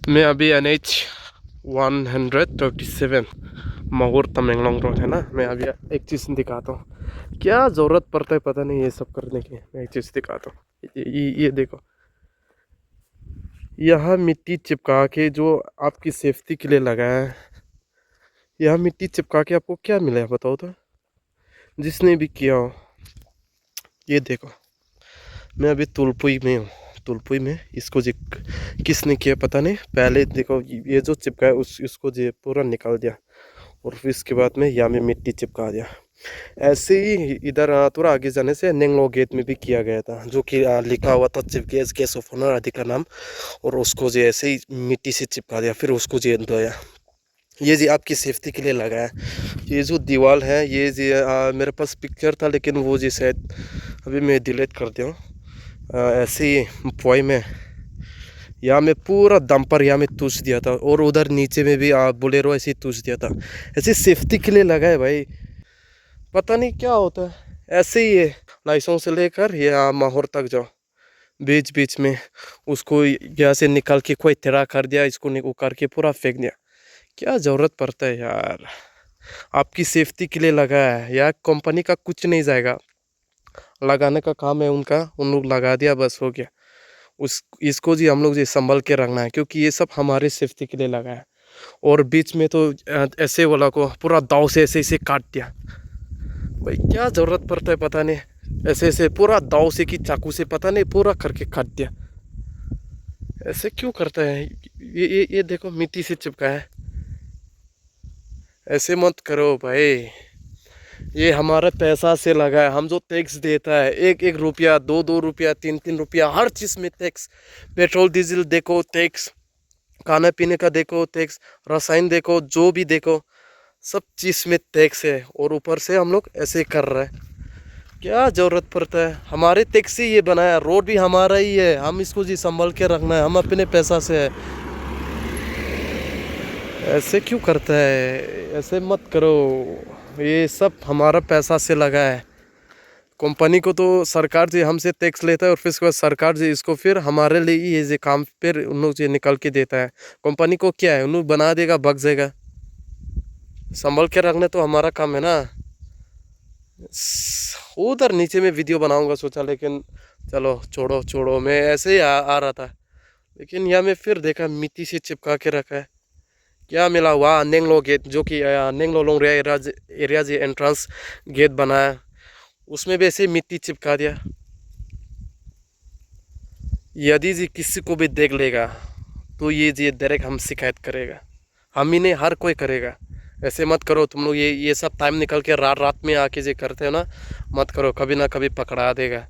मैं अभी NH 137 Mahaur Tamenglong road है ना। मैं अभी एक चीज़ दिखाता हूँ, क्या ज़रूरत पड़ता है पता नहीं ये सब करने की। मैं एक चीज़ दिखाता हूँ, ये देखो, यह मिट्टी चिपका के जो आपकी सेफ्टी के लिए लगा है। यह मिट्टी चिपका के आपको क्या मिला है बताओ तो, जिसने भी किया हो। ये देखो, मैं अभी तुलपुई में हूँ। तुलपुई में इसको जो किसने किया पता नहीं। पहले देखो, ये जो चिपका है इसको जो पूरा निकाल दिया, और फिर इसके बाद में यहाँ में मिट्टी चिपका दिया। ऐसे ही इधर थोड़ा आगे जाने से नेंगलो गेट में भी किया गया था, जो कि लिखा हुआ था chief guest guest of honour आदि का नाम, और उसको जो ऐसे ही मिट्टी से चिपका दिया, फिर उसको जो धोया। ये जी आपकी सेफ्टी के लिए लगा है। ये जो दीवार है, ये जी मेरे पास पिक्चर था, लेकिन वो जी शायद अभी मैं डिलीट कर दिया हूँ। ऐसे ही पोई में यहाँ में पूरा डंपर यहाँ में टूच दिया था, और उधर नीचे में भी बोलेरो ऐसे ही टूच दिया था। ऐसे सेफ्टी के लिए लगा है भाई, पता नहीं क्या होता है। ऐसे ही है, लाइसेंस से लेकर यहाँ माहौर तक जाओ, बीच बीच में उसको यहाँ से निकाल के कोई तेरा कर दिया, इसको उकार के पूरा फेंक दिया। क्या ज़रूरत पड़ता है यार। आपकी सेफ्टी के लिए लगा है, यार कंपनी का कुछ नहीं जाएगा, लगाने का काम है उनका, उन लोग लगा दिया बस हो गया। उस इसको जी हम लोग जी संभल के रखना है, क्योंकि ये सब हमारे सेफ्टी के लिए लगा है। और बीच में तो ऐसे वाला को पूरा दाव से ऐसे ऐसे काट दिया। भाई क्या ज़रूरत पड़ता है पता नहीं, ऐसे ऐसे पूरा दाव से कि चाकू से पता नहीं पूरा करके काट दिया। ऐसे क्यों करता है। ये देखो मिट्टी से चिपका है। ऐसे मत करो भाई, ये हमारा पैसा से लगा है। हम जो टैक्स देता है, एक एक रुपया, दो दो रुपया, तीन तीन रुपया, हर चीज़ में टैक्स। पेट्रोल डीजल देखो टैक्स, खाना पीने का देखो टैक्स, रसायन देखो, जो भी देखो सब चीज़ में टैक्स है। और ऊपर से हम लोग ऐसे कर रहे हैं, क्या ज़रूरत पड़ता है। हमारे टैक्स से ये बनाया, रोड भी हमारा ही है, हम इसको जी संभल के रखना है, हम अपने पैसा से है। ऐसे क्यों करता है, ऐसे मत करो। ये सब हमारा पैसा से लगा है। कंपनी को तो सरकार जी हमसे टैक्स लेता है, और फिर उसके बाद सरकार जी इसको फिर हमारे लिए ये जो काम फिर उन लोग जो निकाल के देता है। कंपनी को क्या है, उन लोग बना देगा, भग जाएगा। संभल के रखना तो हमारा काम है ना। उधर नीचे में वीडियो बनाऊंगा सोचा, लेकिन चलो छोड़ो छोड़ो। मैं ऐसे ही आ रहा था, लेकिन यहाँ में फिर देखा मिट्टी से चिपका के रखा है। क्या मिला हुआ, नेंगलो गेट, जो कि नेंगलो लोंग एरिया जी एंट्रेंस गेट बनाया, उसमें भी ऐसे मिट्टी चिपका दिया। यदि जी किसी को भी देख लेगा तो ये जी डायरेक्ट हम शिकायत करेगा, हम ही नहीं हर कोई करेगा। ऐसे मत करो तुम लोग, ये सब टाइम निकल के रात रात में आके जो करते हो ना, मत करो, कभी ना कभी पकड़ा देगा।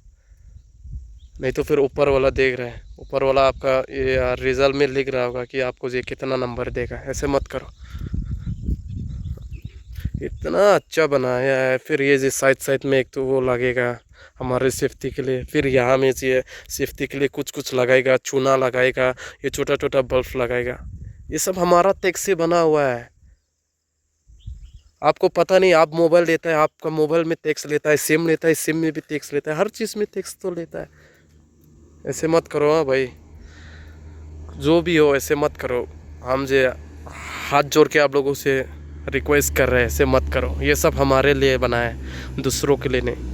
नहीं तो फिर ऊपर वाला देख रहे हैं, ऊपर वाला आपका ये रिजल्ट में लिख रहा होगा कि आपको ये कितना नंबर देगा। ऐसे मत करो, इतना अच्छा बनाया है। फिर ये जो साइड साइड में एक तो वो लगेगा हमारे सेफ्टी के लिए, फिर यहाँ में ये सेफ्टी के लिए कुछ कुछ लगाएगा, चूना लगाएगा, ये छोटा छोटा बल्ब लगाएगा। ये सब हमारा टैक्स से बना हुआ है। आपको पता नहीं, आप मोबाइल लेता है, आपका मोबाइल में टैक्स लेता है, सिम लेता है, सिम में भी टैक्स लेता है, हर चीज़ में टैक्स तो लेता है। ऐसे मत करो हाँ भाई, जो भी हो ऐसे मत करो। हम जो हाथ जोड़ के आप लोगों से रिक्वेस्ट कर रहे हैं, ऐसे मत करो। ये सब हमारे लिए बना है, दूसरों के लिए नहीं।